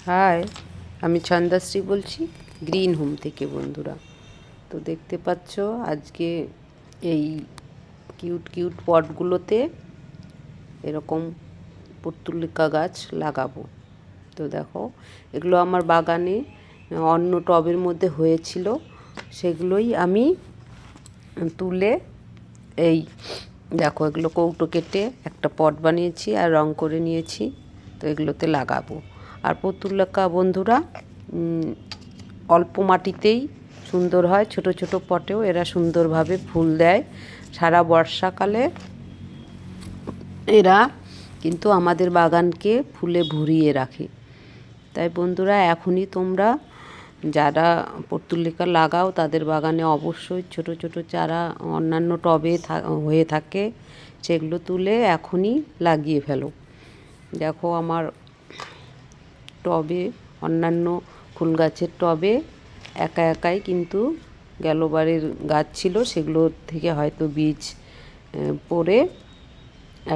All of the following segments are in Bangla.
হাই, আমি ছন্দাশ্রী বলছি গ্রিন হোম থেকে বন্ধুরা। তো দেখতে পাচ্ছ আজকে এই কিউট কিউট পটগুলোতে এরকম পর্তুলিকা গাছ লাগাবো। তো দেখো, এগুলো আমার বাগানে অন্য টবের মধ্যে হয়েছিল, সেগুলোই আমি তুলে এই দেখো এগুলো কৌটো কেটে একটা পট বানিয়েছি আর রং করে নিয়েছি। তো এগুলোতে লাগাবো। আর পর্তুলিকা বন্ধুরা অল্প মাটিতেই সুন্দর হয়, ছোট ছোট পটেও এরা সুন্দরভাবে ফুল দেয়। সারা বর্ষাকালে এরা কিন্তু আমাদের বাগানকে ফুলে ভরিয়ে রাখে। তাই বন্ধুরা, এখনই তোমরা যারা পর্তুলিকা লাগাও তাদের বাগানে অবশ্যই ছোট ছোট চারা অন্যান্য টবে হয়ে থাকে, সেগুলো তুলে এখনই লাগিয়ে ফেলো। দেখো আমার টবে, অন্যান্য ফুল গাছের টবে একা একাই কিন্তু গেলোবারের গাছ ছিল, সেগুলো থেকে হয়তো বীজ পড়ে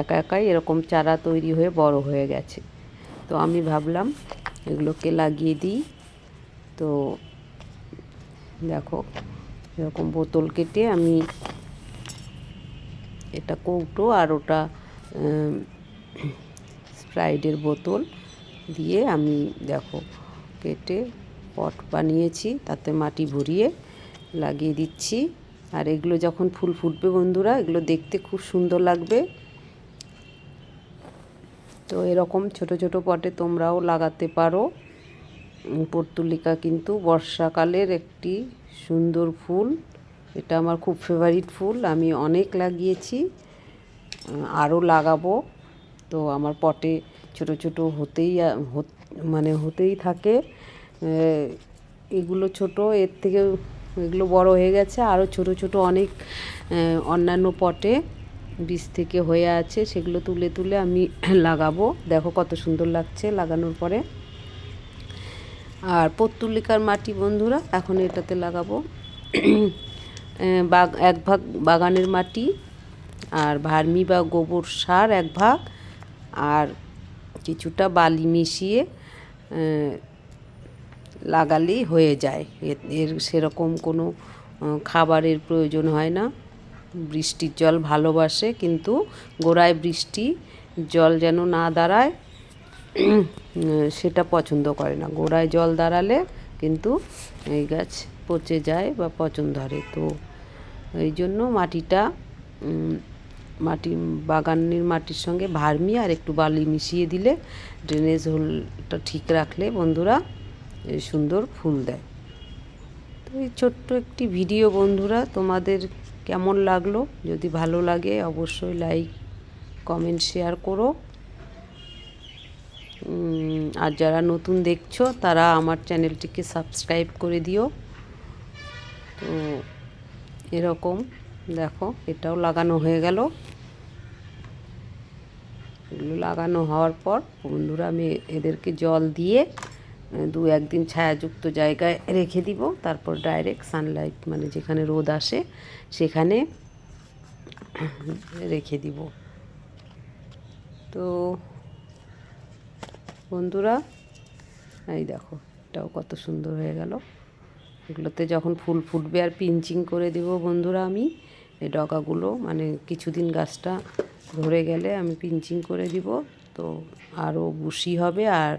একা একাই এরকম চারা তৈরি হয়ে বড় হয়ে গেছে। তো আমি ভাবলাম এগুলোকে লাগিয়ে দিই। তো দেখো এরকম বোতল কেটে আমি, এটা কৌটো আর ওটা স্প্রাইটের বোতল দিয়ে আমি দেখো কেটে পট বানিয়েছি, তাতে মাটি ভরিয়ে লাগিয়ে দিচ্ছি। আর এগুলো যখন ফুল ফুটবে বন্ধুরা, এগুলো দেখতে খুব সুন্দর লাগবে। তো এরকম ছোট ছোট পটে তোমরাও লাগাতে পারো। পর্তুলিকা কিন্তু বর্ষাকালের একটি সুন্দর ফুল, এটা আমার খুব ফেভারিট ফুল। আমি অনেক লাগিয়েছি, আরও লাগাবো। তো আমার পটে ছোট ছোট হতেই থাকে। এগুলো ছোট, এর থেকে এগুলো বড় হয়ে গেছে, আরও ছোট ছোট অনেক অন্যান্য পটে বীজ থেকে হয়ে আছে, সেগুলো তুলে তুলে আমি লাগাবো। দেখো কত সুন্দর লাগছে লাগানোর পরে। আর পর্তুলিকার মাটি বন্ধুরা এখন এটাতে লাগাবো এক ভাগ বাগানের মাটি, আর ভার্মি বা গোবর সার এক ভাগ, আর কিছুটা বালি মিশিয়ে লাগালেই হয়ে যায়। এর সেরকম কোনো খাবারের প্রয়োজন হয় না। বৃষ্টির জল ভালোবাসে, কিন্তু গোড়ায় বৃষ্টি জল যেন না দাঁড়ায় সেটা পছন্দ করে না। গোড়ায় জল দাঁড়ালে কিন্তু এই গাছ পচে যায় বা পচন ধরে। তো এই জন্য বাগানের মাটির সঙ্গে ভার্মি আর একটু বালি মিশিয়ে দিলে, ড্রেনেজ হোলটা ঠিক রাখলে বন্ধুরা সুন্দর ফুল দেয়। তো এই ছোট্ট একটি ভিডিও বন্ধুরা তোমাদের কেমন লাগলো? যদি ভালো লাগে অবশ্যই লাইক, কমেন্ট, শেয়ার করো। আর যারা নতুন দেখছো তারা আমার চ্যানেলটিকে সাবস্ক্রাইব করে দিও। তো এরকম দেখো এটাও লাগানো হয়ে গেল। এগুলো লাগানো হওয়ার পর বন্ধুরা আমি এদেরকে জল দিয়ে 2-1 দিন ছায়াযুক্ত জায়গায় রেখে দিব, তারপর ডাইরেক্ট সানলাইট মানে যেখানে রোদ আসে সেখানে রেখে দিব। তো বন্ধুরা এই দেখো এটাও কত সুন্দর হয়ে গেল। এগুলোতে যখন ফুল ফুটবে আর পিঞ্চিং করে দেব বন্ধুরা, আমি এই ডগাগুলো মানে কিছুদিন গাছটা ধরে গেলে আমি পিঞ্চিং করে দিব। তো আরও বুশি হবে আর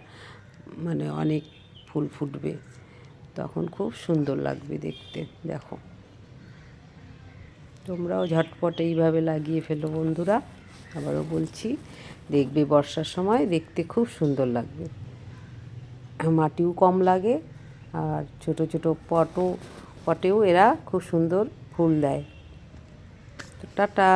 মানে অনেক ফুল ফুটবে, তখন খুব সুন্দর লাগবে দেখতে। দেখো তোমরাও ঝটপট এইভাবে লাগিয়ে ফেলো বন্ধুরা। আবারও বলছি, দেখবে বর্ষার সময় দেখতে খুব সুন্দর লাগবে, মাটিও কম লাগে, আর ছোট ছোট পটেও এরা খুব সুন্দর ফুল দেয়। তো টাটা।